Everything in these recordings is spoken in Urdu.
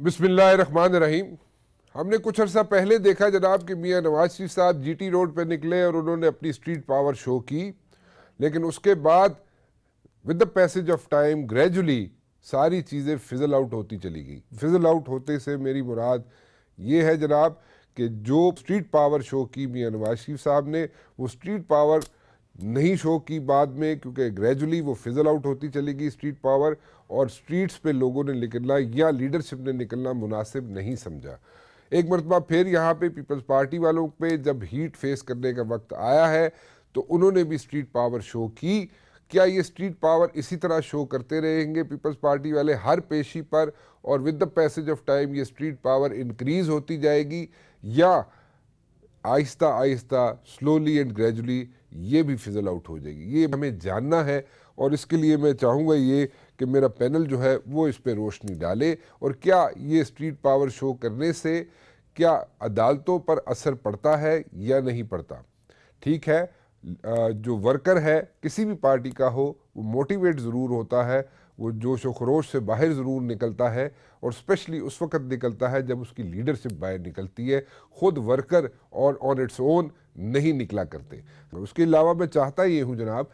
بسم اللہ الرحمن الرحیم۔ ہم نے کچھ عرصہ پہلے دیکھا جناب کہ میاں نواز شریف صاحب جی ٹی روڈ پہ نکلے اور انہوں نے اپنی اسٹریٹ پاور شو کی، لیکن اس کے بعد with the passage of time gradually ساری چیزیں فزل آؤٹ ہوتی چلی گئی۔ فزل آؤٹ ہوتے سے میری مراد یہ ہے جناب کہ جو اسٹریٹ پاور شو کی میاں نواز شریف صاحب نے، وہ اسٹریٹ پاور نہیں شو کی بعد میں، کیونکہ گریجولی وہ فزل آؤٹ ہوتی چلی گئی اسٹریٹ پاور، اور اسٹریٹس پہ لوگوں نے نکلنا یا لیڈرشپ نے نکلنا مناسب نہیں سمجھا۔ ایک مرتبہ پھر یہاں پہ پیپلز پارٹی والوں پہ جب ہیٹ فیس کرنے کا وقت آیا ہے تو انہوں نے بھی اسٹریٹ پاور شو کی۔ کیا یہ اسٹریٹ پاور اسی طرح شو کرتے رہیں گے پیپلز پارٹی والے ہر پیشی پر، اور with the passage of time یہ اسٹریٹ پاور انکریز ہوتی جائے گی، یا آہستہ آہستہ سلولی اینڈ گریجولی یہ بھی فزل آؤٹ ہو جائے گی؟ یہ ہمیں جاننا ہے، اور اس کے لیے میں چاہوں گا یہ کہ میرا پینل جو ہے وہ اس پہ روشنی ڈالے، اور کیا یہ اسٹریٹ پاور شو کرنے سے کیا عدالتوں پر اثر پڑتا ہے یا نہیں پڑتا۔ ٹھیک ہے، جو ورکر ہے کسی بھی پارٹی کا ہو وہ موٹیویٹ ضرور ہوتا ہے، وہ جوش و خروش سے باہر ضرور نکلتا ہے، اور اسپیشلی اس وقت نکلتا ہے جب اس کی لیڈرشپ باہر نکلتی ہے، خود ورکر اور آن اٹس اون نہیں نکلا کرتے۔ اس کے علاوہ میں چاہتا یہ ہوں جناب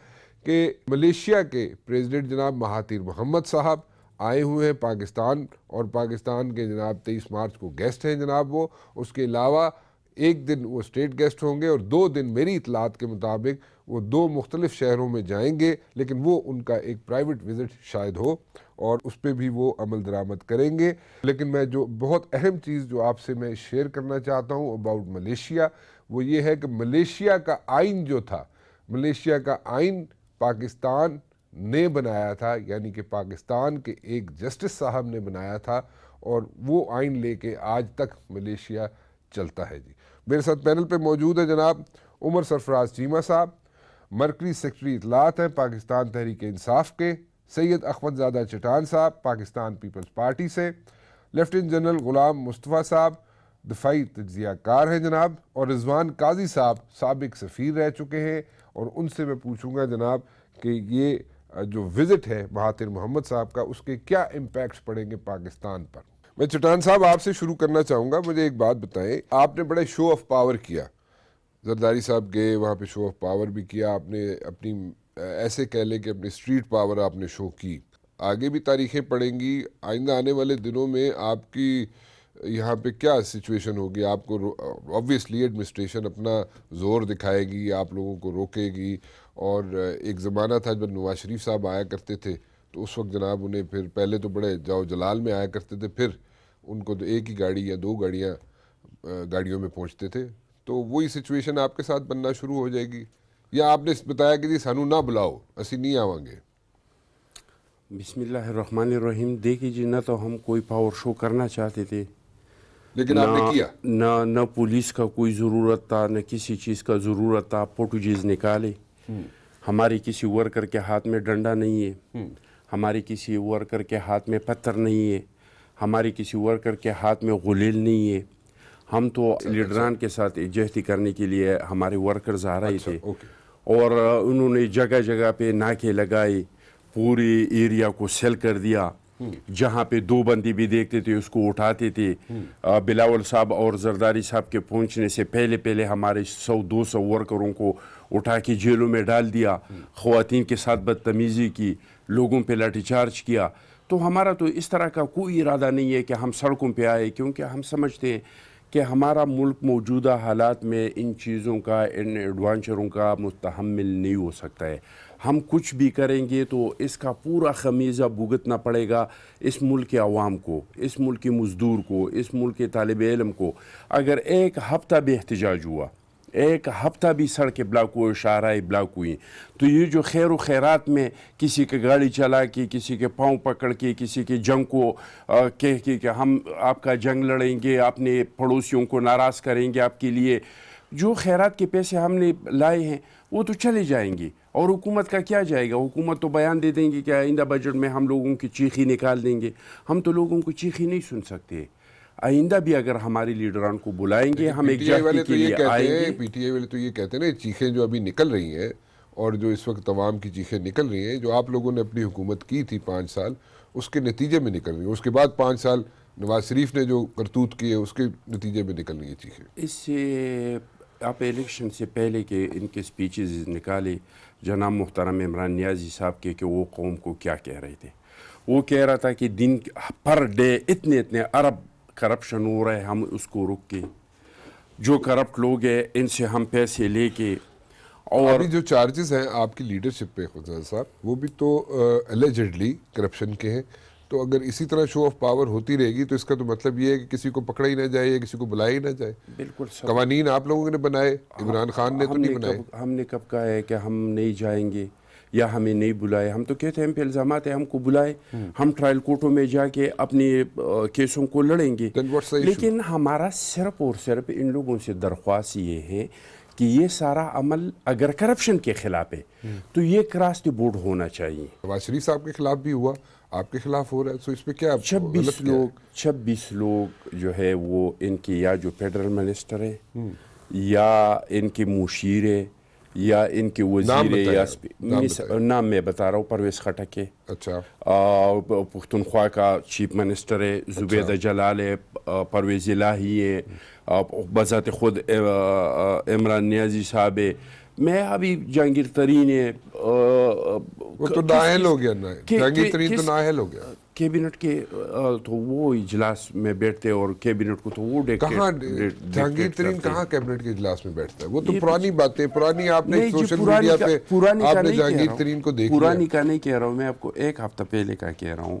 کہ ملیشیا کے پریزیڈنٹ جناب مہاتیر محمد صاحب آئے ہوئے ہیں پاکستان، اور پاکستان کے جناب 23 مارچ کو گیسٹ ہیں جناب وہ۔ اس کے علاوہ ایک دن وہ اسٹیٹ گیسٹ ہوں گے، اور 2 دن میری اطلاعات کے مطابق وہ 2 مختلف شہروں میں جائیں گے، لیکن وہ ان کا ایک پرائیویٹ وزٹ شاید ہو، اور اس پہ بھی وہ عمل درآمد کریں گے۔ لیکن میں جو بہت اہم چیز جو آپ سے میں شیئر کرنا چاہتا ہوں اباؤٹ ملیشیا، وہ یہ ہے کہ ملیشیا کا آئین جو تھا، ملیشیا کا آئین پاکستان نے بنایا تھا، یعنی کہ پاکستان کے ایک جسٹس صاحب نے بنایا تھا، اور وہ آئین لے کے آج تک ملیشیا چلتا ہے۔ جی میرے ساتھ پینل پہ موجود ہے جناب عمر سرفراز چیمہ صاحب، مرکزی سیکرٹری اطلاعات ہیں پاکستان تحریک انصاف کے، سید احمد زادہ چٹان صاحب پاکستان پیپلز پارٹی سے، لیفٹیننٹ جنرل غلام مصطفیٰ صاحب دفاعی تجزیہ کار ہیں جناب، اور رضوان قاضی صاحب سابق سفیر رہ چکے ہیں، اور ان سے میں پوچھوں گا جناب کہ یہ جو وزٹ ہے مہاتیر محمد صاحب کا، اس کے کیا امپیکٹس پڑیں گے پاکستان پر۔ میں چٹان صاحب آپ سے شروع کرنا چاہوں گا، مجھے ایک بات بتائیں، آپ نے بڑے شو آف پاور کیا، زرداری صاحب گئے وہاں پہ شو آف پاور بھی کیا، آپ نے اپنی ایسے کہہ لیں کہ اپنی اسٹریٹ پاور آپ نے شو کی۔ آگے بھی تاریخیں پڑیں گی، آئندہ آنے والے دنوں میں آپ کی یہاں پہ کیا سچویشن ہوگی؟ آپ کو آبویسلی ایڈمنسٹریشن اپنا زور دکھائے گی، آپ لوگوں کو روکے گی، اور ایک زمانہ تھا جب نواز شریف صاحب آیا کرتے تھے تو اس وقت جناب انہیں پھر پہلے تو بڑے جاؤ جلال میں آیا کرتے تھے، پھر ان کو تو ایک ہی گاڑی یا 2 گاڑیوں میں پہنچتے تھے، تو وہی سچویشن آپ کے ساتھ بننا شروع ہو جائے گی، یا آپ نے بتایا کہ جی سانو نہ بلاؤ اسی نہیں آویں گے؟ بسم اللہ الرحمن الرحیم۔ دیکھیے جی، نہ تو ہم کوئی پاور شو کرنا چاہتے تھے، لیکن آپ نے کیا۔ نہ پولیس کا کوئی ضرورت تھا، نہ کسی چیز کا ضرورت تھا۔ فوٹوجز نکالے، ہماری کسی ورکر کے ہاتھ میں ڈنڈا نہیں ہے، ہماری کسی ورکر کے ہاتھ میں پتھر نہیں ہے، ہماری کسی ورکر کے ہاتھ میں غلیل نہیں ہے۔ ہم تو لیڈران کے ساتھ یکجہتی کرنے کے لیے ہمارے ورکرز آ رہے تھے، اور انہوں نے جگہ جگہ پہ ناکے لگائے، پورے ایریا کو سیل کر دیا، جہاں پہ 2 بندی بھی دیکھتے تھے اس کو اٹھاتے تھے۔ بلاول صاحب اور زرداری صاحب کے پہنچنے سے پہلے ہمارے 100-200 ورکروں کو اٹھا کے جیلوں میں ڈال دیا، خواتین کے ساتھ بدتمیزی کی، لوگوں پہ لاٹھی چارج کیا۔ تو ہمارا تو اس طرح کا کوئی ارادہ نہیں ہے کہ ہم سڑکوں پہ آئے، کیونکہ ہم سمجھتے ہیں کہ ہمارا ملک موجودہ حالات میں ان چیزوں کا، ان ایڈوانچروں کا متحمل نہیں ہو سکتا ہے۔ ہم کچھ بھی کریں گے تو اس کا پورا خمیزہ بھگتنا پڑے گا اس ملک کے عوام کو، اس ملک کے مزدور کو، اس ملک کے طالب علم کو۔ اگر ایک ہفتہ بھی احتجاج ہوا، ایک ہفتہ بھی سڑکیں بلاک ہوئے، شاہراہیں بلاک ہوئی، تو یہ جو خیر و خیرات میں کسی کی گاڑی چلا کے، کسی کے پاؤں پکڑ کے، کسی کے جنگ کو کہہ کے کہ ہم آپ کا جنگ لڑیں گے، اپنے پڑوسیوں کو ناراض کریں گے آپ کے لیے، جو خیرات کے پیسے ہم نے لائے ہیں وہ تو چلے جائیں گے، اور حکومت کا کیا جائے گا؟ حکومت تو بیان دے دیں گے کہ آئندہ بجٹ میں ہم لوگوں کی چیخی نکال دیں گے۔ ہم تو لوگوں کو چیخی نہیں سن سکتے۔ آئندہ بھی اگر ہمارے لیڈران کو بلائیں گے، ہم ایک جہتی کے لیے آئیں گے۔ پی ٹی آئی والے تو یہ کہتے ہیں نا، چیخیں جو ابھی نکل رہی ہیں، اور جو اس وقت عوام کی چیخیں نکل رہی ہیں، جو آپ لوگوں نے اپنی حکومت کی تھی 5 سال، اس کے نتیجے میں نکل رہی ہیں، اس کے بعد 5 سال نواز شریف نے جو کرتوت کی ہے اس کے نتیجے میں نکلنی یہ چیزیں. اس سے آپ الیکشن سے پہلے کے ان کے سپیچز نکالے جناب محترم عمران نیازی صاحب کے کہ وہ قوم کو کیا کہہ رہے تھے. وہ کہہ رہا تھا کہ دن پر ڈے اتنے ارب کرپشن ہو رہا ہے, ہم اس کو رک کے جو کرپٹ لوگ ہیں ان سے ہم پیسے لے کے. اور ابھی جو چارجز ہیں آپ کی لیڈرشپ پہ خدا صاحب وہ بھی تو اللیجڈلی کرپشن کے ہیں, تو اگر اسی طرح شو آف پاور ہوتی رہے گی تو اس کا تو مطلب یہ ہے کہ کسی کو پکڑا ہی نہ جائے یا کسی کو بلایا ہی نہ جائے. بالکل قوانین آپ لوگوں نے بنائے, عمران خان نے تو نہیں بنائے. ہم نے کب کہا ہے کہ ہم نہیں جائیں گے یا ہمیں نہیں بلائے؟ ہم تو کہتے ہیں ہم پہ الزامات ہیں, ہم کو بلائے, ہم ٹرائل کورٹوں میں جا کے اپنے کیسوں کو لڑیں گے. لیکن ہمارا صرف اور صرف ان لوگوں سے درخواست یہ ہے کہ یہ سارا عمل اگر کرپشن کے خلاف ہے تو یہ کراس دی بورڈ ہونا چاہیے. نواز شریف صاحب کے خلاف بھی ہوا, آپ کے خلاف ہو رہا ہے, تو اس پہ کیا 26 لوگ جو ہے وہ ان کے یا جو فیڈرل منسٹر ہیں یا ان کے مشیر ہیں یا ان کے وزیر یا نام میں بتا رہا ہوں, پرویز خٹک ہے, اچھا پختونخوا کا چیف منسٹر ہے, زبیدہ جلال ہے, پرویز الہی ہے, بذات خود عمران نیازی صاحب ہے, میں ابھی جہانگیر ترین ہے. وہ تو نااہل ہو گیا, جہانگیر ترین تو نااہل ہو گیا. کیبنٹ کے تو وہ اجلاس میں بیٹھتے اور کیبنٹ کو تو وہ کہاں جہانگیر ترین کہاں کیبنٹ کے اجلاس میں بیٹھتا ہے؟ وہ تو پرانی باتیں, پرانی آپ نے سوشل میڈیا پہ آپ نے جہانگیر ترین کو دیکھ لیا. پرانی کا نہیں کہہ رہا ہوں میں آپ کو, ایک ہفتہ پہلے کا کہہ رہا ہوں.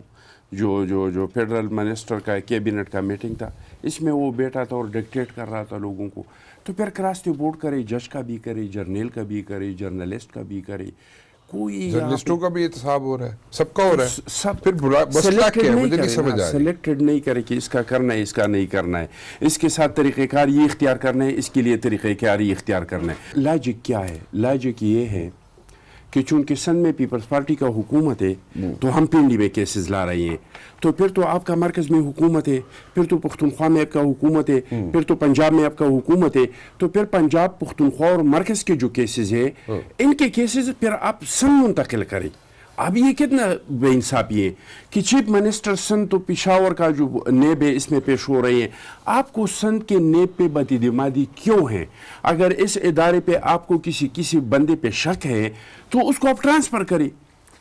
جو فیڈرل منسٹر کا کیبنٹ کا میٹنگ تھا, اس میں وہ بیٹھا تھا اور ڈکٹیٹ کر رہا تھا لوگوں کو. تو پھر کراس دی بورڈ کرے, جج کا بھی کرے, جرنیل کا بھی کرے, جرنلسٹ کا بھی کرے, کوئی جرنلسٹوں کا بھی احتساب ہو رہا ہے, سب کا ہو رہا ہے. سب پھر مسئلہ کیا ہے مجھے نہیں سمجھ آ رہا. سلیکٹڈ نہیں کرے کہ اس کا کرنا ہے, اس کا نہیں کرنا ہے, اس کے ساتھ طریقہ کار یہ اختیار کرنا ہے, اس کے لیے طریقہ کار یہ اختیار کرنا ہے. لاجک کیا ہے؟ لاجک یہ ہے کہ چونکہ سندھ میں پیپلز پارٹی کا حکومت ہے تو ہم پنڈی میں کیسز لا رہے ہیں, تو پھر تو آپ کا مرکز میں حکومت ہے, پھر تو پختونخوا میں آپ کا حکومت ہے, پھر تو پنجاب میں آپ کا حکومت ہے, تو پھر پنجاب, پختونخوا اور مرکز کے جو کیسز ہیں ان کے کیسز پھر آپ سندھ منتقل کریں. اب یہ کتنا بے انصافی ہے کہ چیف منسٹر سندھ تو پشاور کا جو نیب ہے اس میں پیش ہو رہے ہیں. آپ کو سندھ کے نیب پہ بد اعتمادی کیوں ہے؟ اگر اس ادارے پہ آپ کو کسی بندے پہ شک ہے تو اس کو آپ ٹرانسفر کریں,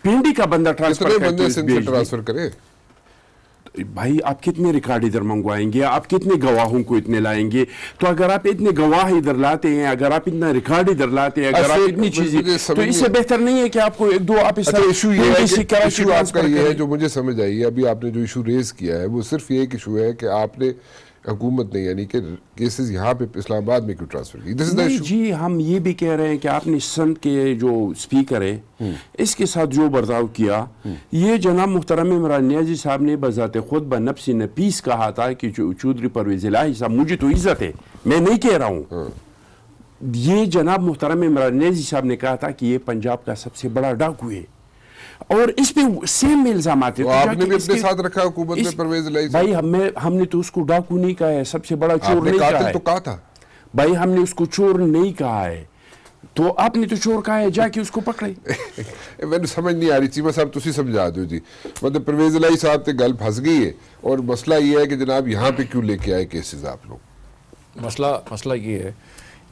پنڈی کا بندہ ٹرانسفر کرے. بھائی آپ کتنے ریکارڈ ادھر منگوائیں گے, آپ کتنے گواہوں کو اتنے لائیں گے؟ تو اگر آپ اتنے گواہ ادھر لاتے ہیں, اگر آپ اتنا ریکارڈ ادھر لاتے ہیں, اگر آپ اتنی چیزیں, تو اس سے بہتر نہیں ہے کہ آپ کو ایک دو آپ ایشو آپ کا یہ ہے جو مجھے سمجھ آئی ہے. ابھی آپ نے جو ایشو ریز کیا ہے وہ صرف یہ ایک ایشو ہے کہ آپ نے حکومت نے یعنی کہ کیسز یہاں پہ اسلام آباد میں کیوں ٹرانسفر کی؟ جی ہم یہ بھی کہہ رہے ہیں کہ آپ نے سندھ کے جو اسپیکر ہے اس کے ساتھ جو برتاؤ کیا, یہ جناب محترم عمران نیازی صاحب نے بذات خود بنفس نفیس کہا تھا کہ چودھری پرویز الہی صاحب, مجھے تو عزت ہے, میں نہیں کہہ رہا ہوں, یہ جناب محترم عمران نیازی صاحب نے کہا تھا کہ یہ پنجاب کا سب سے بڑا ڈاکو ہے, اور اس پہ سیم الزامات ہیں. آپ نے بھی اپنے ساتھ رکھا حکومت میں پرویز الہی صاحب. بھائی ہم نے تو اس کو ڈاکو نہیں کہا ہے, سب سے بڑا چور نہیں کہا ہے. قاتل تو کہا تھا بھائی, ہم نے اس کو چور نہیں کہا ہے, تو آپ نے تو چور کہا ہے, جا کے اس کو پکڑے. میں نے سمجھ نہیں آ رہی چیمہ صاحب, تسی سمجھا دو جی. مطلب پرویز الہی صاحب تے گل پھنس گئی ہے, اور مسئلہ یہ ہے کہ جناب یہاں پہ کیوں لے کے آئے کیسز آپ لوگ؟ مسئلہ یہ ہے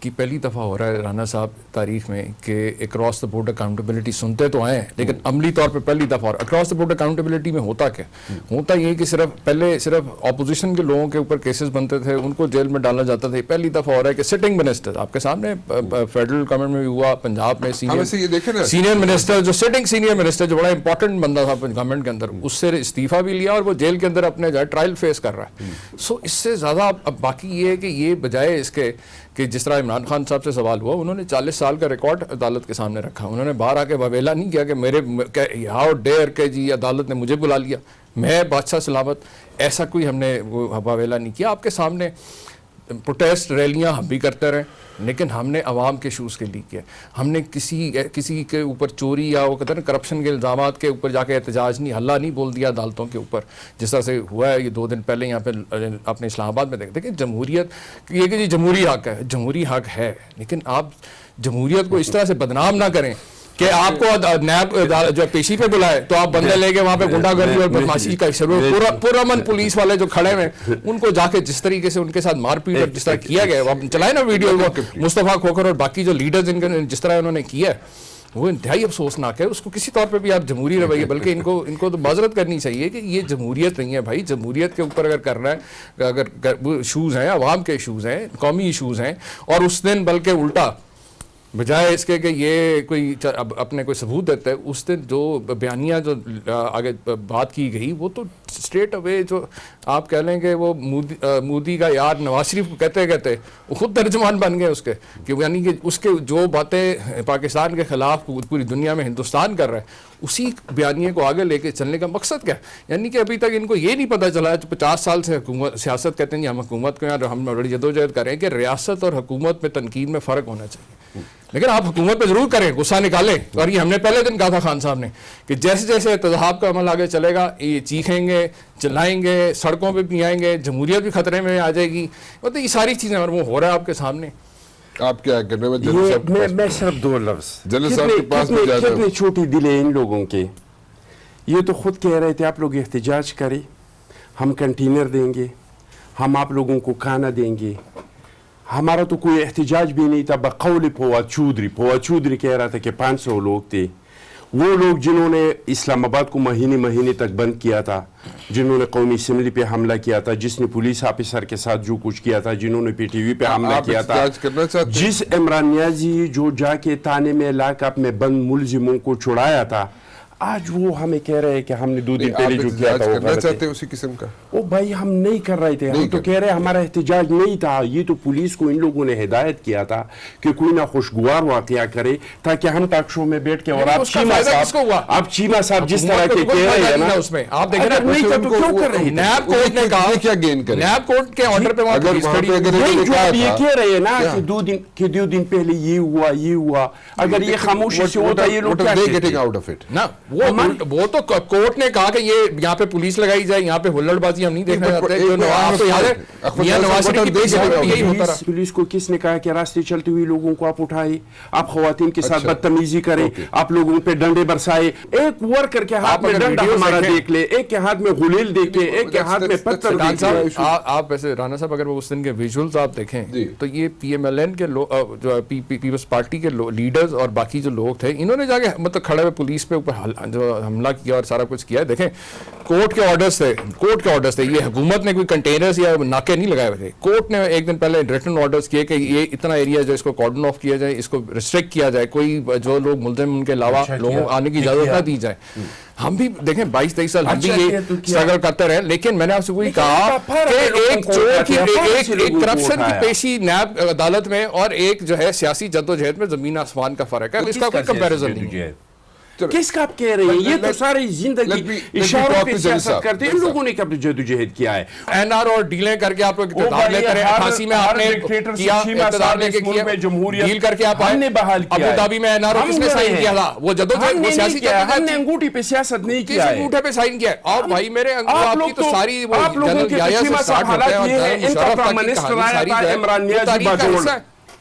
کہ پہلی دفعہ ہو رہا ہے رانا صاحب تاریخ میں کہ اکراس دا بورڈ اکاؤنٹیبلٹی سنتے تو آئے ہیں, لیکن عملی طور پہ پہلی دفعہ. اور اکراس دا بورڈ اکاؤنٹیبلٹی میں ہوتا کیا ہوتا یہ کہ پہلے صرف اپوزیشن کے لوگوں کے اوپر کیسز بنتے تھے, ان کو جیل میں ڈالا جاتا تھا. پہلی دفعہ ہو رہا ہے کہ سٹنگ منسٹر آپ کے سامنے فیڈرل گورنمنٹ میں بھی ہوا, پنجاب میں سینئر منسٹر جو سٹنگ سینئر منسٹر جو بڑا امپورٹنٹ بندہ تھا گورنمنٹ کے اندر, اس سے استعفیٰ بھی لیا اور وہ جیل کے اندر اپنے ٹرائل فیس کر رہا ہے. سو اس سے زیادہ اب باقی یہ ہے کہ یہ بجائے اس کے کہ جس طرح عمران خان صاحب سے سوال ہوا, انہوں نے 40 سال کا ریکارڈ عدالت کے سامنے رکھا. انہوں نے باہر آ کے واویلا نہیں کیا کہ میرے ہاؤ ڈیئر کے جی عدالت نے مجھے بلا لیا, میں بادشاہ سلامت, ایسا کوئی ہم نے وہ واویلا نہیں کیا. آپ کے سامنے پروٹیسٹ ریلیاں ہم بھی کرتے رہے, لیکن ہم نے عوام کے ایشوز کے لیے کیا. ہم نے کسی کے اوپر چوری یا وہ کہتے ہیں کورپشن کے الزامات کے اوپر جا کے احتجاج نہیں, ہلہ نہیں بول دیا عدالتوں کے اوپر, جس طرح سے ہوا ہے یہ 2 دن پہلے یہاں پہ اپنے اسلام آباد میں دیکھتے کہ جمہوریت یہ کہ جی جمہوری حق ہے, جمہوری حق ہے, لیکن آپ جمہوریت کو اس طرح سے بدنام نہ کریں کہ آپ کو نیب جو پیشی پہ بلائے تو آپ بندے لے کے وہاں پہ گنڈا گردی اور بدماشی کا پرامن پولیس والے جو کھڑے ہیں ان کو جا کے جس طریقے سے ان کے ساتھ مار پیٹ اور جس طرح کیا گیا وہ چلائے نا ویڈیو مصطفیٰ کھوکھر اور باقی جو لیڈرز جس طرح انہوں نے کیا وہ انتہائی افسوسناک ہے. اس کو کسی طور پہ بھی آپ جمہوری رویے بلکہ ان کو تو معذرت کرنی چاہیے کہ یہ جمہوریت نہیں ہے بھائی. جمہوریت کے اوپر اگر کرنا ہے اگر ایشوز ہیں عوام کے ایشوز ہیں قومی ایشوز ہیں اور اس دن بلکہ الٹا بجائے اس کے کہ یہ کوئی اپنے کوئی ثبوت دیتا ہے اس دن جو بیانیہ جو آگے بات کی گئی وہ تو اسٹریٹ اوے جو آپ کہہ لیں کہ وہ مودی کا یار نواز شریف کو کہتے وہ خود ترجمان بن گئے اس کے کہ یعنی کہ اس کے جو باتیں پاکستان کے خلاف پوری دنیا میں ہندوستان کر رہا ہے اسی بیانیے کو آگے لے کے چلنے کا مقصد کیا ہے. یعنی کہ ابھی تک ان کو یہ نہیں پتہ چلا ہے 50 سال سے سیاست کہتے ہیں ہم حکومت کو یہاں ہم بڑی جدوجہد کریں کہ ریاست اور حکومت میں تنقید میں فرق ہونا چاہیے. لیکن آپ حکومت پہ ضرور کریں غصہ نکالیں اور یہ ہم نے پہلے دن کہا تھا خان صاحب نے کہ جیسے جیسے تذہاب کا عمل آگے چلے گا یہ چیخیں گے چلائیں گے سڑکوں پہ بھی آئیں گے جمہوریت بھی خطرے میں آ جائے گی. مطلب یہ ساری چیزیں اور وہ ہو رہا ہے آپ کے سامنے. آپ کیا کرنے میں میں صرف 2 لفظ جنرل صاحب کے پاس میں جانا کتنے چھوٹی دل ہیں ان لوگوں کے. یہ تو خود کہہ رہے تھے آپ لوگ احتجاج کریں ہم کنٹینر دیں گے ہم آپ لوگوں کو کھانا دیں گے. ہمارا تو کوئی احتجاج بھی نہیں تھا. بقول فواد چودھری کہہ رہا تھا کہ 500 لوگ تھے. وہ لوگ جنہوں نے اسلام آباد کو مہینے تک بند کیا تھا جنہوں نے قومی اسمبلی پہ حملہ کیا تھا جس نے پولیس آفیسر کے ساتھ جو کچھ کیا تھا جنہوں نے پی ٹی وی پہ حملہ کیا تھا جس عمران نیازی جو جا کے تانے میں لاک اپ میں بند ملزموں کو چھڑایا تھا آج وہ ہمیں کہہ رہے ہیں کہ ہم نے 2 دن پہلے جو کیا تھا وہ غلط ہے. اسی قسم کا او بھائی ہم نہیں کر رہے تھے. ہم تو کہہ رہے ہمارا احتجاج نہیں تھا. یہ تو پولیس کو ان لوگوں نے ہدایت کیا تھا کہ کوئی نہ خوشگوار واقعہ کرے تاکہ ہم ٹاک شو میں بیٹھ کے اور آپ چیمہ صاحب جس طرح کے کہہ رہے ہیں نا اس میں آپ دیکھ رہے ہیں تو کیوں کر رہے ہیں. نیب کورٹ نے کہا کیا گین کرے نیب کورٹ کے آرڈر پہ یہ کہہ رہے ہیں نا کہ 2 دن پہلے یہ ہوا اگر یہ خاموشی سے ہوتا یہ لوگ نا وہ تو کورٹ نے کہا کہ یہ یہاں پہ پولیس لگائی جائے یہاں پہ ہلڑ بازی ہم نہیں دیکھنا چاہتے. آپ کو یاد ہے میاں نواز شریف کی پیش یہی ہوتا رہا. پولیس کو کس نے کہا کہ راستے چلتے ہوئے لوگوں کو آپ اٹھائے آپ خواتین کے ساتھ بدتمیزی کریں آپ لوگوں پہ ڈنڈے برسائے. ایک ورکر کے ہاتھ میں ڈنڈا ہمارا دیکھ لے ایک کے ہاتھ میں غلیل دیکھ لے ایک کے ہاتھ میں پتھر دیکھ لے. آپ ویسے رانا صاحب اگر وہ اس دن کے ویژولز آپ دیکھیں تو یہ پی ایم ایل این کے جو پیپلز پارٹی کے لیڈرز اور باقی جو لوگ تھے انہوں نے جا کے مطلب کھڑے ہوئے پولیس پہ اوپر جو حملہ کیا اور سارا کچھ کیا. دیکھیں کورٹ کے آرڈرز تھے یہ حکومت نے کوئی کنٹینرز یا ناکے نہیں لگائے ہوئے تھے. کورٹ نے ایک دن پہلے ریٹن آرڈرز کیے کہ یہ اتنا ایریا جو اس کو کارڈن آف کیا جائے اس کو ریسٹرکٹ کیا جائے کوئی جو لوگ ملزم ان کے علاوہ لوگوں آنے کی اجازت نہ دی جائے. ہم بھی دیکھیں 22-23 سال ہم بھی یہ اسٹرگل کرتے رہے لیکن میں نے آپ سے وہی کہا کہ ایک چور کی ایک کرپشن کی پیشی نیب عدالت میں اور ایک جو ہے سیاسی جدوجہد میں زمین آسمان کا فرق ہے. اس کا کوئی کمپیریزن نہیں ہے. کس کا آپ کہہ رہے ہیں یہ تو ساری زندگی اشاروں پہ سیاست کرتے ہیں. ان لوگوں نے کب جدوجہد کیا ہے این آر اور ڈیلیں کر کے آپ کو اقتدار لے کر پھانسی میں آپ نے کیا اقتدار لے کے کیا ڈیل کر کے آپ آئے ابو دھابی میں این آر او کس نے سائن کیا تھا وہ جدوجہد وہ سیاسی جدوجہد ہم نے انگوٹھی پہ سیاست نہیں کیا ہے. کس انگوٹھے پہ سائن کیا ہے آپ بھائی میرے آپ کی تو ساری وہ جنرل یحییٰ سے سٹارٹ ہوتا ہے اور مشرف تک کی کہانی ساری جو ہے عمران نیازی باجوڑ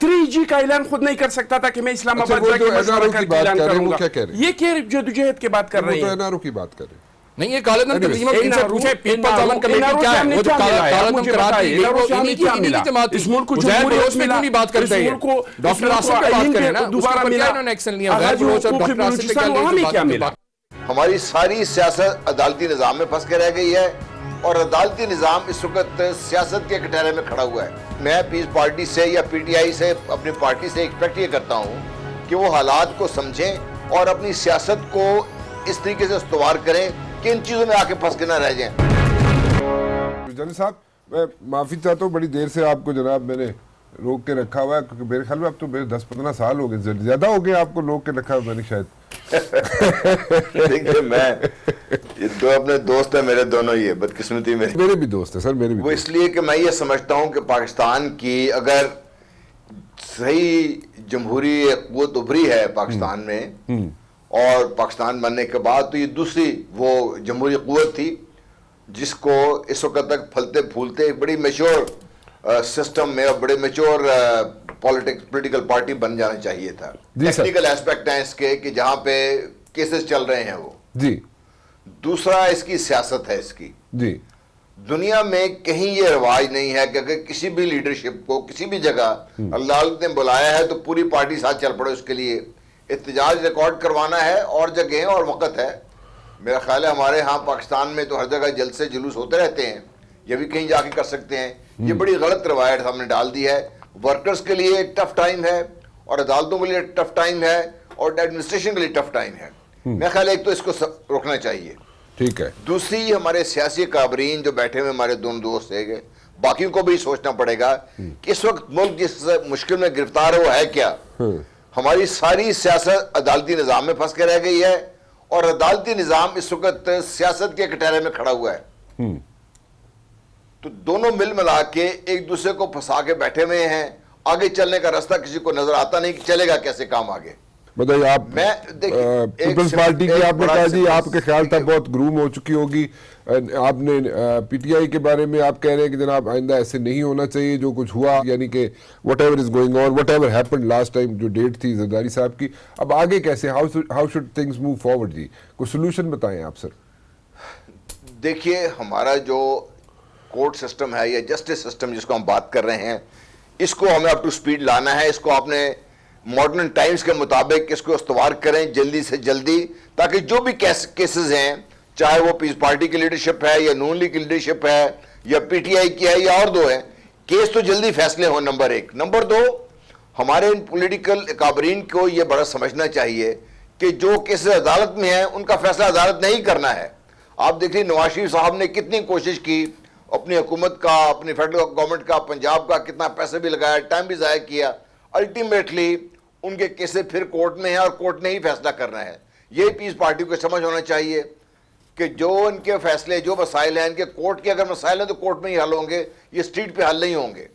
3G کا اعلان خود نہیں کر سکتا تھا کہ میں اسلام آباد جا کے مشورہ کر کے اعلان کروں گا. یہ کیا جدوجہد کی بات کر رہے ہیں. وہ تو این آر او کی بات کر رہے ہیں. نہیں یہ کالعدم تنظیم ان سے پوچھیں پیپلز امن کمیٹی کیا ہے وہ جو کالعدم قرار دی گئی وہ انہی کی جماعت اس ملک کو زید بلوچ میں کیوں نہیں بات کرتے ہیں ڈاکٹر آصف پہ بات کریں نا دوبارہ ملا انہوں نے ایکشن لیا زید بلوچ اور ڈاکٹر آصف پہ کیا لے بات. ہماری ساری سیاست عدالتی نظام میں پھنس کے رہ گئی ہے اور عدالتی نظام اس وقت سیاست کے کٹہرے میں کھڑا ہوا ہے. میں پیس پارٹی سے یا پی ٹی آئی سے اپنی پارٹی سے ایکسپیکٹ یہ کرتا ہوں کہ وہ حالات کو سمجھیں اور اپنی سیاست کو اس طریقے سے استوار کریں کہ ان چیزوں میں آ کے پھنس کے نہ رہ جائیں. جنرل صاحب میں معافی چاہتا ہوں بڑی دیر سے آپ کو جناب میں نے روک کے رکھا ہوا ہے کیونکہ میرے خیال میں اب تو 10-15 سال ہو گئے زیادہ ہو گئے آپ کو روک کے رکھا ہوا میں نے شاید. دیکھیں میں یہ دو اپنے دوست ہیں میرے دونوں ہی ہے بدقسمتی میرے بھی دوست ہیں سر میرے بھی وہ اس لیے کہ میں یہ سمجھتا ہوں کہ پاکستان کی اگر صحیح جمہوری قوت ابھری ہے پاکستان میں اور پاکستان بننے کے بعد تو یہ دوسری وہ جمہوری قوت تھی جس کو اس وقت تک پھلتے پھولتے بڑی میچور سسٹم میں اور بڑے میچور پولیٹیکل پارٹی بن جانا چاہیے تھا. جی سر. ٹیکنیکل ایسپیکٹ ہیں اس کے کہ جہاں پہ کیسز چل رہے ہیں وہ. جی دوسرا اس کی سیاست ہے اس کی. جی دنیا میں کہیں یہ رواج نہیں ہے کہ اگر کسی بھی لیڈرشپ کو کسی بھی جگہ عدالت نے بلایا ہے تو پوری پارٹی ساتھ چل پڑے اس کے لیے. احتجاج ریکارڈ کروانا ہے اور جگہیں اور وقت ہے. میرا خیال ہے ہمارے ہاں پاکستان میں تو ہر جگہ جلسے جلوس ہوتے رہتے ہیں, یہ بھی کہیں جا کے کر سکتے ہیں. یہ بڑی غلط روایت ہم نے ڈال دی ہے. ورکرز کے لیے ایک ٹف ٹائم ہے اور عدالتوں کے لیے ٹف ٹائم ہے اور ایڈمنسٹریشن کے لیے ٹف ٹائم ہے. میرا خیال ہے ایک تو اس کو روکنا چاہیے. ٹھیک ہے. دوسری ہمارے سیاسی کابرین جو بیٹھے ہوئے ہمارے دونوں دوست ہیں, باقیوں کو بھی سوچنا پڑے گا کہ اس وقت ملک جس مشکل میں گرفتار ہے وہ ہے کیا. ہماری ساری سیاست عدالتی نظام میں پھنس کے رہ گئی ہے اور عدالتی نظام اس وقت سیاست کے کٹہرے میں کھڑا ہوا ہے. تو دونوں مل ملا کے ایک دوسرے کو پھنسا کے بیٹھے ہوئے ہیں. آگے چلنے کا راستہ کسی کو نظر آتا نہیں کہ چلے گا کیسے کام آگے. بتائیے آپ پیپلز پارٹی کی آپ نے کہا جی آپ کے خیال تک بہت گروم ہو چکی ہوگی. آپ نے پی ٹی آئی کے بارے میں آپ کہہ رہے ہیں کہ جناب آئندہ ایسے نہیں ہونا چاہیے جو کچھ ہوا, یعنی کہ whatever is going on, whatever happened last time جو ڈیٹ تھی زرداری صاحب کی, اب آگے کیسے, how should things move forward. جی کوئی سولوشن بتائیں آپ سر. دیکھیے ہمارا جو کورٹ سسٹم ہے یا جسٹس سسٹم جس کو ہم بات کر رہے ہیں, اس کو ہمیں اپ ٹو سپیڈ لانا ہے. اس کو آپ نے ماڈرن ٹائمز کے مطابق اس کو استوار کریں جلدی سے جلدی, تاکہ جو بھی کیسز ہیں, چاہے وہ پیس پارٹی کی لیڈرشپ ہے یا نون لیگ کی لیڈرشپ ہے یا پی ٹی آئی کی ہے یا اور دو ہیں, کیس تو جلدی فیصلے ہوں. نمبر ایک. نمبر دو, ہمارے ان پولیٹیکل اکابرین کو یہ بڑا سمجھنا چاہیے کہ جو کیسز عدالت میں ہیں ان کا فیصلہ عدالت نہیں کرنا ہے. آپ دیکھیں نواز شریف صاحب نے کتنی کوشش کی, اپنی حکومت کا, اپنی فیڈرل گورنمنٹ کا, پنجاب کا کتنا پیسے بھی لگایا, ٹائم بھی ضائع کیا. الٹیمیٹلی ان کے کیسز پھر کورٹ میں ہیں اور کورٹ نے ہی فیصلہ کرنا ہے. یہ پیس پارٹی کو سمجھ ہونا چاہیے کہ جو ان کے فیصلے, جو مسائل ہیں ان کے کورٹ کے اگر مسائل ہیں تو کورٹ میں ہی حل ہوں گے, یہ اسٹریٹ پہ حل نہیں ہوں گے.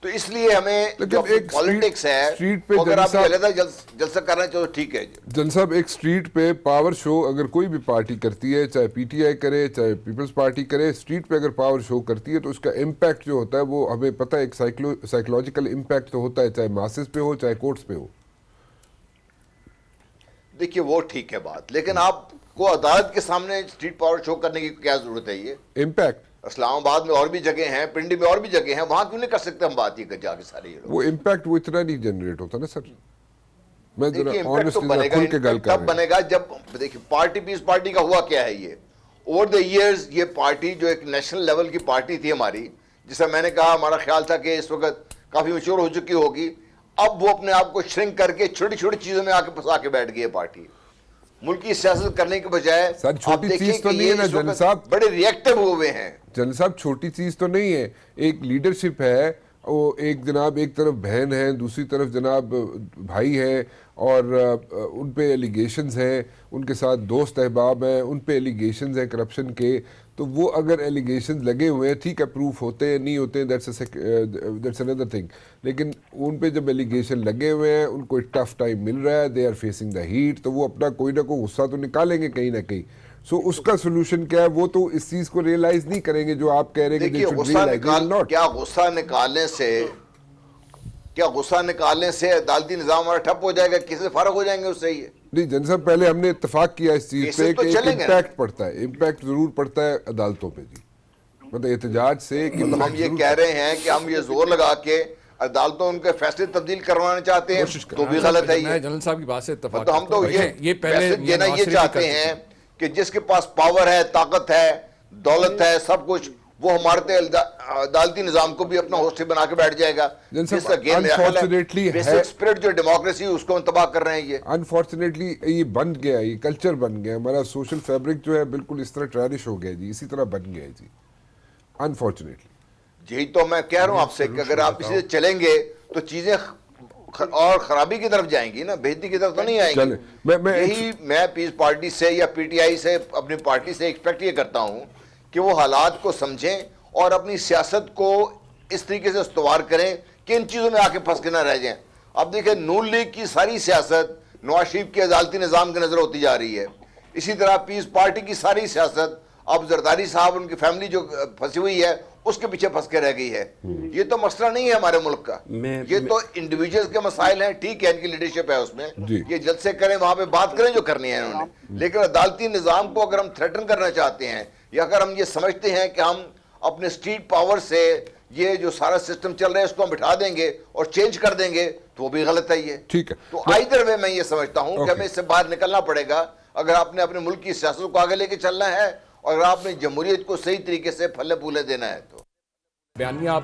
تو اس لیے ہمیں جو پالیٹکس ہے اگر آپ علیحدہ جلسہ کرنا چاہو تو ٹھیک ہے. جن صاحب ایک اسٹریٹ پہ پاور شو اگر کوئی بھی پارٹی کرتی ہے, چاہے پی ٹی آئی کرے چاہے پیپلز پارٹی کرے, اسٹریٹ پہ اگر پاور شو کرتی ہے تو اس کا امپیکٹ جو ہوتا ہے وہ ہمیں پتہ ہے, ایک سائیکولوجیکل امپیکٹ تو ہوتا ہے, چاہے ماسز پہ ہو چاہے کورٹس پہ ہو. دیکھیے وہ ٹھیک ہے بات, لیکن آپ کو عدالت کے سامنے اسٹریٹ پاور شو کرنے کی کیا ضرورت ہے. یہ امپیکٹ اسلام آباد میں اور بھی جگہ ہیں, پنڈی میں اور بھی جگہ ہیں, وہاں کیوں نہیں کر سکتے ہم بات یہ جا کے سارے یہ لوگ. وہ امپیکٹ وہ اتنا نہیں جنریٹ ہوتا نا سر. میں دیکھیے امپیکٹ تو بنے گا, تب بنے گا جب دیکھیے پارٹی پیس پارٹی کا ہوا کیا ہے. یہ اوور دا ایئرز یہ پارٹی جو ایک نیشنل لیول کی پارٹی تھی ہماری, جسے میں نے کہا ہمارا خیال تھا کہ اس وقت کافی میچور ہو چکی ہوگی, اب وہ اپنے آپ کو شرنک کر کے چھوٹی چھوٹی چیزوں میں آ کے پھنسا کے بیٹھ گئی ہے پارٹی. ملکی سیاست کرنے کے بجائے آپ دیکھیں کہ یہ اس وقت بڑے ریئیکٹیو ہوئے ہیں. جنرل صاحب چھوٹی چیز تو نہیں ہے, ایک لیڈرشپ ہے, وہ ایک جناب ایک طرف بہن ہے, دوسری طرف جناب بھائی ہے, اور ان پہ ایلیگیشنز ہیں, ان کے ساتھ دوست احباب ہیں, ان پہ ایلیگیشنز ہیں کرپشن کے. تو وہ اگر ایلیگیشنز لگے ہوئے ہیں, ٹھیک ہے پروف ہوتے ہیں نہیں ہوتے ہیں, دیٹس another thing, لیکن ان پہ جب ایلیگیشن لگے ہوئے ہیں, ان کو ایک ٹف ٹائم مل رہا ہے, they are facing the heat, تو وہ اپنا کوئی نہ کوئی غصہ تو نکالیں گے کہیں نہ کہیں. سو اس کا سولوشن کیا ہے, وہ تو اس چیز کو ریئلائز نہیں کریں گے جو آپ کہہ رہے ہیں. کیا غصہ نکالنے سے عدالتی نظام ہمارا ٹھپ ہو جائے گا, کسی فارغ ہو جائیں گے اس سے. یہ نہیں جن صاحب پہلے ہم نے اتفاق کیا اس چیز پہ کہ ایک امپیکٹ پڑتا ہے, امپیکٹ ضرور پڑتا ہے عدالتوں پہ. جی مطلب احتجاج سے ہم یہ کہہ رہے ہیں کہ ہم یہ زور لگا کے عدالتوں ان کے فیصلے تبدیل کروانا چاہتے ہیں تو بھی غلط ہے. یہ جنرل صاحب کی بات سے اتفاق, تو ہم تو یہ پیسے دینا یہ چاہتے ہیں کہ جس کے پاس پاور ہے, طاقت ہے, دولت ہے, سب کچھ, وہ ہمارے عدالتی نظام کو بھی اپنا ہوسٹی بنا کے بیٹھ جائے گا. بیسک اسپرٹ جو ڈیموکریسی اس کو تباہ کر رہے ہیں. یہ انفارچونیٹلی یہ بن گیا, یہ کلچر بن گیا, ہمارا سوشل فیبرک جو ہے بالکل اس طرح ٹرینش ہو گیا جی, اسی طرح بن گیا ہے جی انفارچونیٹلی. یہی تو میں کہہ رہا ہوں آپ سے کہ اگر آپ اسی سے چلیں گے تو چیزیں اور خرابی کی طرف جائیں گی نا, بہتری کی طرف تو نہیں آئیں گی. یہی میں پیس پارٹی سے یا پی ٹی آئی سے, اپنی پارٹی سے ایکسپیکٹ یہ کرتا ہوں کہ وہ حالات کو سمجھیں اور اپنی سیاست کو اس طریقے سے استوار کریں کہ ان چیزوں میں آ کے پھنس کے نہ رہ جائیں. اب دیکھیں نون لیگ کی ساری سیاست نواز شریف کے عدالتی نظام کی نظر ہوتی جا رہی ہے, اسی طرح پیس پارٹی کی ساری سیاست اب زرداری صاحب ان کی فیملی جو پھنسی ہوئی ہے اس کے پیچھے پھنس کے رہ گئی ہے. یہ تو مسئلہ نہیں ہے ہمارے ملک کا, یہ تو انڈیویجولز کے مسائل ہیں. ٹھیک ہے ان کی لیڈرشپ ہے اس میں, یہ جلسے کریں وہاں پہ بات کریں جو کرنی ہے انہوں نے, لیکن عدالتی نظام کو اگر ہم تھریٹن کرنا چاہتے ہیں یا اگر ہم یہ سمجھتے ہیں کہ ہم اپنے اسٹریٹ پاور سے یہ جو سارا سسٹم چل رہا ہے اس کو ہم بٹھا دیں گے اور چینج کر دیں گے تو وہ بھی غلط ہے. یہ ٹھیک ہے, تو آئیدر وے میں یہ سمجھتا ہوں کہ ہمیں اس سے باہر نکلنا پڑے گا اگر آپ نے اپنے ملک کی سیاست کو آگے لے کے چلنا ہے اور اگر آپ نے جمہوریت کو صحیح طریقے سے پھلے پھولے دینا ہے. تو بیانیہ آپ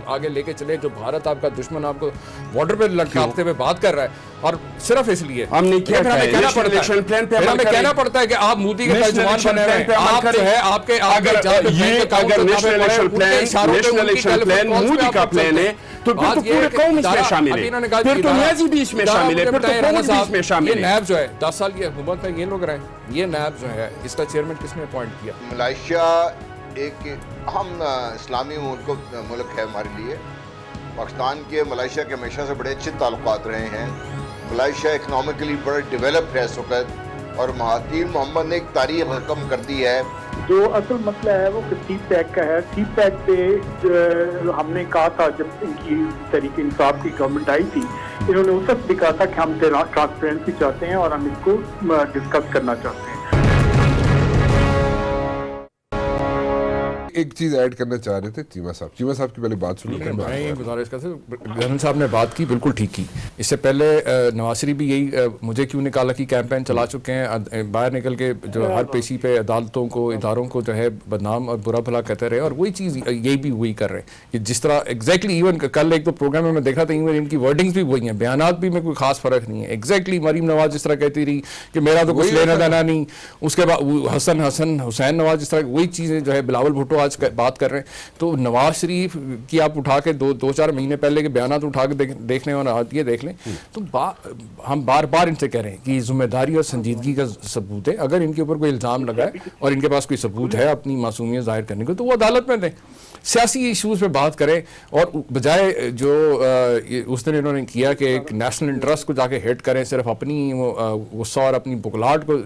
آگے لے کے چلے جو بھارت آپ کا دشمن آپ کو بارڈر پہ لٹکاتے ہوئے بات کر رہا ہے اور صرف اس لیے ہم نے کیا ہمیں کہنا پڑتا ہے کہ آپ مودی کے ترجمان بنے ہوئے ہیں. آپ جو ہے آپ کے اگر نیشنل الیکشن پلان مودی کا پلان ہے تو پھر تو پورے قوم اس میں شامل ہے, پھر تو نیازی بھی اس میں شامل ہے, پھر تو قوم بھی اس میں شامل ہے. یہ نیب جو ہے 10 سال کی حکومت میں یہ لوگ رہے, یہ نیب جو ہے اس کا چیئرمین کس نے اپوائنٹ کیا؟ ملائیشیا ایک اہم اسلامی ملک ہے ہمارے لیے. پاکستان کے ملائیشیا کے ہمیشہ سے بڑے اچھے تعلقات رہے ہیں. ملائیشیا اکنامکلی بڑا ڈیولپ ہے اس وقت اور مہاتیر محمد نے ایک تاریخ رقم کر دی ہے. جو اصل مسئلہ ہے وہ سی پیک کا ہے. سی پیک پہ ہم نے کہا تھا جب ان کی تحریک انصاف کی گورنمنٹ آئی تھی, انہوں نے اس وقت بھی کہا تھا کہ ہم ٹرانسپیرنسی چاہتے ہیں اور ہم اس کو ڈسکس کرنا چاہتے ہیں. ایک چیز ایڈ کرنا چاہ رہے تھے چیمہ صاحب کی پہلے بات سنو. میں گزارش کرتا ہوں, جنرل صاحب نے بات کی بالکل ٹھیک کی. اس سے پہلے نواز شریف بھی یہی مجھے کیوں نکالا کی کیمپین چلا چکے ہیں, باہر نکل کے جو ہر پیشی پہ عدالتوں کو اداروں کو جو ہے بدنام اور برا بھلا کہتے رہے, اور وہی چیز یہی بھی وہی کر رہے ہیں کہ جس طرح ایگزیکٹلی ایون کل ایک دو پروگرام میں دیکھا تھا ایون ان کی ورڈنگز بھی وہی ہیں, بیانات بھی میں کوئی خاص فرق نہیں ہے. ایگزیکٹلی مریم نواز جس طرح کہتی رہی کہ میرا تو کچھ لینا دینا نہیں, اس کے بعد حسین نواز جس طرح وہی چیزیں جو ہے بلاول بھٹو آج بات کر رہے ہیں. تو نواز شریف کی آپ اٹھا کے دو چار مہینے پہلے کے بیانات اٹھا کے دیکھ لیں اور یہ دیکھ لیں تو ہم بار بار ان سے کہہ رہے ہیں کہ ذمہ داری اور سنجیدگی کا ثبوت ہے. اگر ان کے اوپر کوئی الزام لگا ہے اور ان کے پاس کوئی ثبوت ہے اپنی معصومیت ظاہر کرنے کو تو وہ عدالت میں دیں, سیاسی ایشوز پہ بات کریں, اور بجائے جو اس دن انہوں نے کیا کہ ایک نیشنل انٹرسٹ کو جا کے ہٹ کریں صرف اپنی غصہ اور اپنی بغلاٹ کو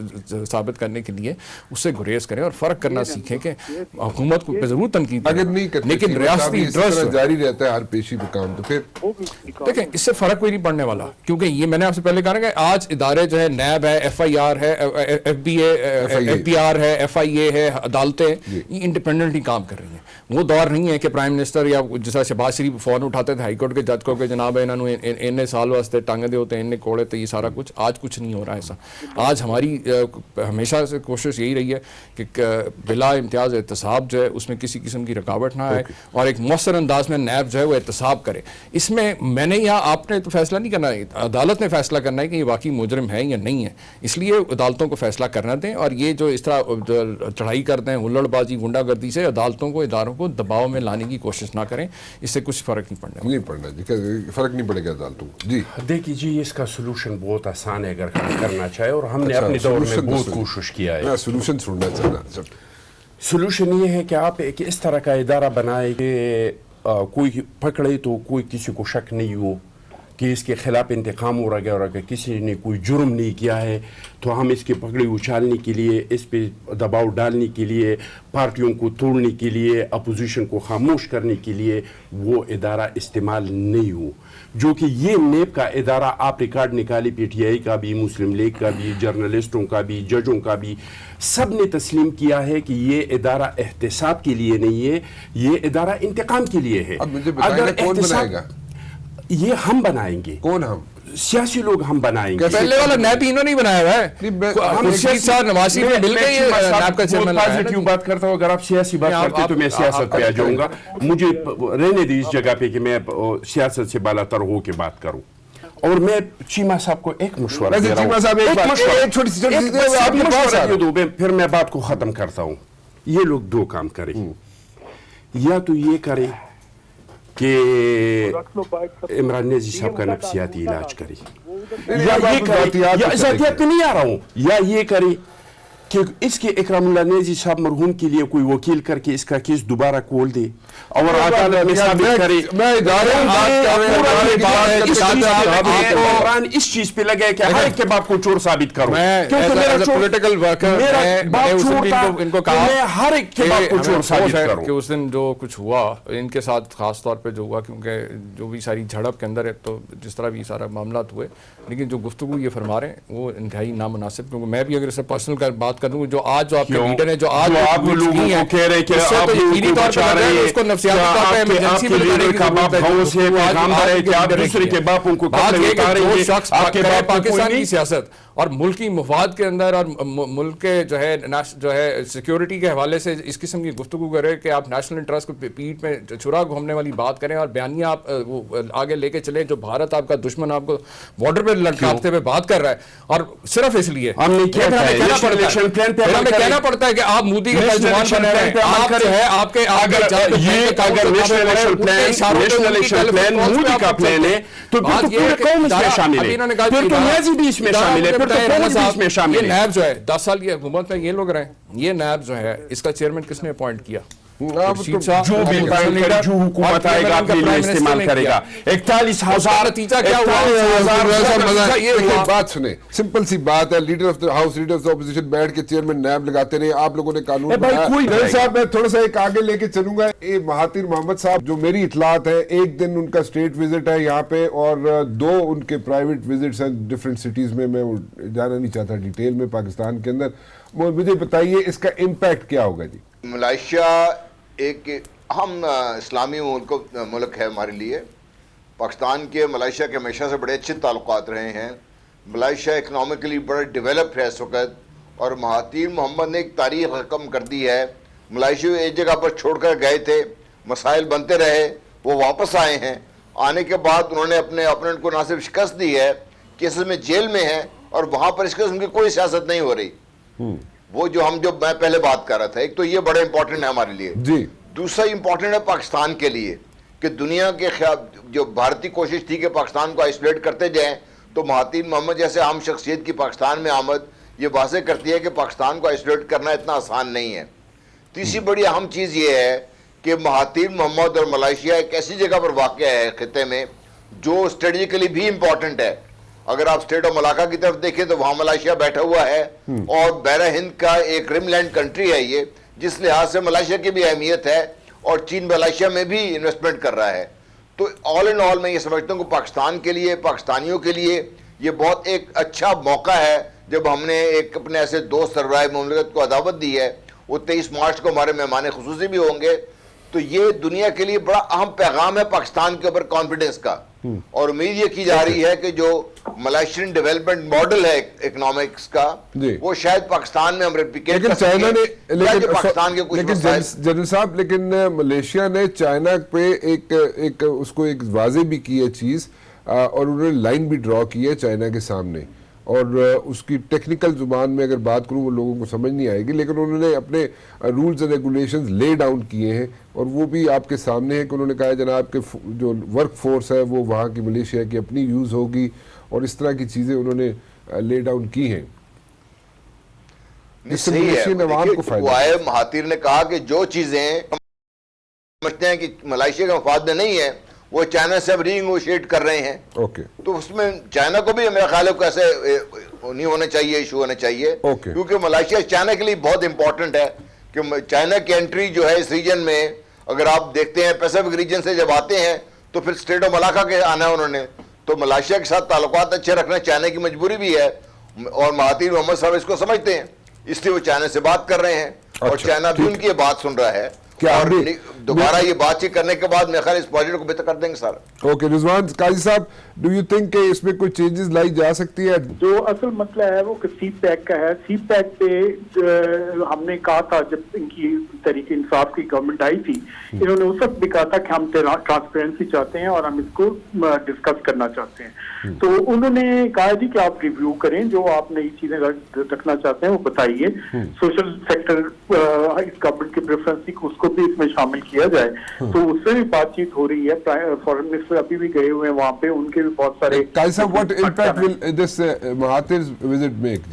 ثابت کرنے کے لیے, اس سے گریز کریں اور فرق کرنا سیکھیں کہ حکومت کو ضرور تنقید اگر نہیں کرتے لیکن ریاستی انٹرسٹ جاری رہتا ہے ہر پیشی پہ کام, تو پھر دیکھیں اس سے فرق کوئی نہیں پڑنے والا. کیونکہ یہ میں نے آپ سے پہلے کہا کہ آج ادارے جو ہے نیب ہے, ایف آئی آر ہے, ایف بی آر ہے, ایف آئی اے ہے, عدالتیں یہ انڈیپینڈنٹلی کام کر رہی ہیں. وہ دور نہیں ہے کہ پرائم منسٹر یا جس طرح شہباز شریف فون اٹھاتے تھے ہائی کورٹ کے جج کو کہ جناب انہوں نے ان سال واسطے ٹانگے دے ہوتے ہیں, ان کوڑے تھے, یہ سارا کچھ آج کچھ نہیں ہو رہا ہے ایسا. آج ہماری ہمیشہ سے کوشش یہی رہی ہے کہ بلا امتیاز احتساب جو ہے اس میں کسی قسم کی رکاوٹ نہ آئے اور ایک مؤثر انداز میں نیب جو ہے وہ احتساب کرے. اس میں نے یا آپ نے تو فیصلہ نہیں کرنا ہے, عدالت نے فیصلہ کرنا ہے کہ یہ واقعی مجرم ہے یا نہیں ہے. اس لیے عدالتوں کو فیصلہ کرنا دیں, اور یہ جو اس طرح چڑھائی کرتے ہیں ہلڑ بازی غنڈہ گردی سے عدالتوں کو اداروں کو دباؤ میں لانے کی کوشش نہ کریں. اس سے کچھ فرق نہیں پڑنا فرق نہیں پڑے گا عدالتوں کو. جی دیکھیے جی, اس کا سلوشن بہت آسان ہے اگر کرنا چاہے, اور ہم نے اپنے دور میں بہت کوشش کیا ہے. سلوشن سننا چاہنا, سلوشن یہ ہے کہ آپ ایک اس طرح کا ادارہ بنائے کہ کوئی پکڑے تو کوئی کسی کو شک نہیں ہو کہ اس کے خلاف انتقام ہو رہا ہے, اور اگر کسی نے کوئی جرم نہیں کیا ہے تو ہم اس کی پگڑی اچھالنے کے لیے, اس پہ دباؤ ڈالنے کے لیے, پارٹیوں کو توڑنے کے لیے, اپوزیشن کو خاموش کرنے کے لیے وہ ادارہ استعمال نہیں ہو. جو کہ یہ نیب کا ادارہ آپ ریکارڈ نکالی, پی ٹی آئی کا بھی, مسلم لیگ کا بھی, جرنلسٹوں کا بھی, ججوں کا بھی, سب نے تسلیم کیا ہے کہ یہ ادارہ احتساب کے لیے نہیں ہے, یہ ادارہ انتقام کے لیے ہے. اب مجھے بتائیں کون بنائے گا؟ یہ ہم بنائیں گے. کون ہم؟ سیاسی لوگ ہم بنائیں گے. پہلے والا نیب انہوں نے بنایا ہوا ہے, ہم سیاسی نواز شریف مل کے یہ نیب کا چیئرمین بہت پازیٹیو بات کرتا ہوں. اگر آپ سیاسی بات کرتے تو میں سیاست پہ آ جاؤں گا. مجھے رہنے دی اس جگہ پہ کہ میں سیاست سے بالا تر ہو کے بات کروں. اور میں چیمہ صاحب کو ایک مشورہ دے رہا ہوں, پھر میں بات کو ختم کرتا ہوں. یہ لوگ دو کام کریں, یا تو یہ کریں کہ عمران نیازی صاحب کا نفسیاتی علاج کرے, یا یہ کرے, یا ذاتیات پہ نہیں آ رہا ہوں, یا یہ کرے کہ اس کے اکرام اللہ نیازی صاحب مرحوم کے لیے کوئی وکیل کر کے اس کا کیس دوبارہ کھول دے اور عدالت میں ثابت کرے. میں ادارے عمران اس چیز پہ لگے کہ ہر ایک کے باپ کو چور ثابت کروں, کیونکہ میرا پولیٹیکل ورکر ان کو کہا میں ہر ایک کے باپ کو چور ثابت کروں. کہ اس دن جو کچھ ہوا ان کے ساتھ خاص طور پہ جو ہوا, کیونکہ جو بھی ساری جھڑپ کے اندر ہے تو جس طرح بھی سارا معاملات ہوئے, لیکن جو گفتگو یہ فرما رہے ہیں وہ انتہائی نامناسب. کیونکہ میں بھی اگر اس سے پرسنل بات کروں, جو آج جو آپ کے لیڈر ہیں, جو آج آپ لوگوں کو کہہ رہے کہ آپ یقینی طور پر اس کو نفسیاتی طور پہ ایمرجنسی میں لیڈر کا باپ گاؤں سے پیغام ہے کہ آپ دوسرے کے باپوں کو قتل اتاریں گے. شخص پاکستان کی سیاست اور ملکی مفاد کے اندر اور ملک کے جو ہے سیکیورٹی کے حوالے سے اس قسم کی گفتگو کرے کہ آپ نیشنل انٹرسٹ کو پیٹ میں چھرا گھومنے والی بات کریں اور بیانیہ آپ وہ آگے لے کے چلیں جو بھارت آپ کا دشمن آپ کو بارڈر پہ لٹکاتے ہوئے بات کر رہا ہے, اور صرف اس لیے ہمیں کہنا پڑتا ہے کہ آپ مودی کے ترجمان بن رہے ہیں. آپ جو ہے آپ کے اگر نیشنل الیکشن پلان مودی کا پلان ہے تو پھر تو پورے قوم اس میں شامل ہے, پھر تو نیازی بھی اس میں شامل ہے, یہ نیب جو ہے 10 سال کی حکومت میں یہ لوگ رہے, یہ نیب جو ہے اس کا چیئرمین کس نے اپوائنٹ کیا؟ جو بھی جو حکومت آئے گا اپنے لیے استعمال کرے گا. 41,000 نتیجہ کیا ہوا؟ بات سنیں, سمپل سی بات ہے, leader of the house, leader of the opposition بیٹھ کے چیئرمین نیب لگاتے رہے. آپ لوگوں نے قانون بنایا. صاحب میں تھوڑا سا ایک آگے لے کے چلوں گا. مہاتیر محمد صاحب, جو میری اطلاعات ہے, ایک دن ان کا اسٹیٹ وزٹ ہے یہاں پہ اور 2 ان کے پرائیویٹ وزٹس ہیں ڈفرینٹ سٹیز میں. میں جانا نہیں چاہتا ڈیٹیل میں پاکستان کے اندر. مجھے بتائیے اس کا امپیکٹ کیا ہوگا جی؟ ملائیشیا ایک اہم اسلامی ملک ہے ہمارے لیے. پاکستان کے ملائیشیا کے ہمیشہ سے بڑے اچھے تعلقات رہے ہیں. ملائیشیا اکنامکلی بڑا ڈیولپ ہے اس وقت, اور مہاتیر محمد نے ایک تاریخ رقم کر دی ہے. ملائیشیا ایک جگہ پر چھوڑ کر گئے تھے, مسائل بنتے رہے, وہ واپس آئے ہیں. آنے کے بعد انہوں نے اپنے اپوننٹ کو نہ صرف شکست دی ہے, کیسز میں جیل میں ہیں, اور وہاں پر اس قسم کی کوئی سیاست نہیں ہو رہی. وہ جو میں پہلے بات کر رہا تھا, ایک تو یہ بڑا امپورٹنٹ ہے ہمارے لیے جی. دوسرا امپورٹنٹ ہے پاکستان کے لیے کہ دنیا کے جو بھارتی کوشش تھی کہ پاکستان کو آئسولیٹ کرتے جائیں, تو مہاتیر محمد جیسے عام شخصیت کی پاکستان میں آمد یہ واضح کرتی ہے کہ پاکستان کو آئسولیٹ کرنا اتنا آسان نہیں ہے. تیسری بڑی اہم چیز یہ ہے کہ مہاتیر محمد اور ملائیشیا ایک ایسی جگہ پر واقع ہے خطے میں جو اسٹریٹجیکلی بھی امپورٹنٹ ہے. اگر آپ اسٹیٹ آف ملاکا کی طرف دیکھیں تو وہاں ملائیشیا بیٹھا ہوا ہے, اور بحرہ ہند کا ایک رم لینڈ کنٹری ہے یہ, جس لحاظ سے ملائیشیا کی بھی اہمیت ہے, اور چین ملائیشیا میں بھی انویسٹمنٹ کر رہا ہے. تو آل اینڈ آل میں یہ سمجھتا ہوں کہ پاکستان کے لیے, پاکستانیوں کے لیے یہ بہت ایک اچھا موقع ہے جب ہم نے ایک اپنے ایسے دوست سربراہ مملکت کو دعوت دی ہے. وہ 23 مارچ کو ہمارے مہمان خصوصی بھی ہوں گے. تو یہ دنیا کے لیے بڑا اہم پیغام ہے پاکستان کے اوپر کانفیڈنس کا, اور امید یہ کی جا رہی ہے کہ جو ملائیشین ڈیولپمنٹ ماڈل ہے اکنامکس کا, وہ شاید پاکستان میں ہم ریپلیکیٹ کر سکیں. پاکستان کے کچھ جنرل صاحب, لیکن ملیشیا نے چائنا پہ ایک اس کو ایک واضح بھی کی ہے چیز, اور انہوں نے لائن بھی ڈرا کی ہے چائنا کے سامنے, اور اس کی ٹیکنیکل زبان میں اگر بات کروں وہ لوگوں کو سمجھ نہیں آئے گی, لیکن انہوں نے اپنے rules and regulations lay down کیے ہیں, اور وہ بھی آپ کے سامنے ہے کہ انہوں نے کہا ہے جناب کہ جو ورک فورس ہے وہ وہاں کی ملیشیا کی اپنی یوز ہوگی, اور اس طرح کی چیزیں انہوں نے لے ڈاؤن کی ہیں. اس سے ملیشین عوام کو فائدہ. مہاتیر نے کہا کہ جو چیزیں سمجھتے ہیں کہ ملائیشیا کے مفاد میں نہیں ہے وہ چائنا سے اب ری نیگوشیٹ کر رہے ہیں. تو اس میں چائنا کو بھی میرا خیال ہے ایسے نہیں ہونا چاہیے, ایشو ہونا چاہیے, کیونکہ ملائیشیا چائنا کے لیے بہت امپورٹنٹ ہے کہ چائنا کی انٹری جو ہے اس ریجن میں, اگر آپ دیکھتے ہیں پیسفک ریجن سے جب آتے ہیں تو پھر اسٹیٹ آف ملاکا کے آنا ہے انہوں نے, تو ملائیشیا کے ساتھ تعلقات اچھے رکھنا چائنا کی مجبوری بھی ہے, اور مہاتیر محمد صاحب اس کو سمجھتے ہیں, اس لیے وہ چائنا سے بات کر رہے ہیں, اور چائنا بھی ان کی بات سن رہا ہے. اور دوبارہ یہ بات چیت کرنے کے بعد میرے خیال اس پروجیکٹ کو بہتر کر دیں گے سر. اوکے رضوان قاضی صاحب, ڈو یو تھنک کہ اس میں کوئی چینجز لائی جا سکتی ہے؟ جو اصل مسئلہ ہے وہ سی پیک کا ہے. سی پیک پہ ہم نے کہا تھا جب ان کی تحریک انصاف کی گورنمنٹ آئی تھی, انہوں نے اس وقت بھی کہا تھا کہ ہم ٹرانسپیرنسی چاہتے ہیں اور ہم اس کو ڈسکس کرنا چاہتے ہیں. تو انہوں نے کہا جی کہ آپ ریویو کریں, جو آپ نئی چیزیں رکھنا چاہتے ہیں وہ بتائیے. سوشل سیکٹر اس گورنمنٹ کی پریفرنس تھی اس کو بھی اس میں شامل کیا جائے, تو اس سے بھی بات چیت ہو رہی ہے. فارن منسٹر ابھی بھی گئے ہوئے ہیں وہاں پہ, ان کے بھی بہت سارے. قاضی صاحب, what impact will this Mahathir's visit make?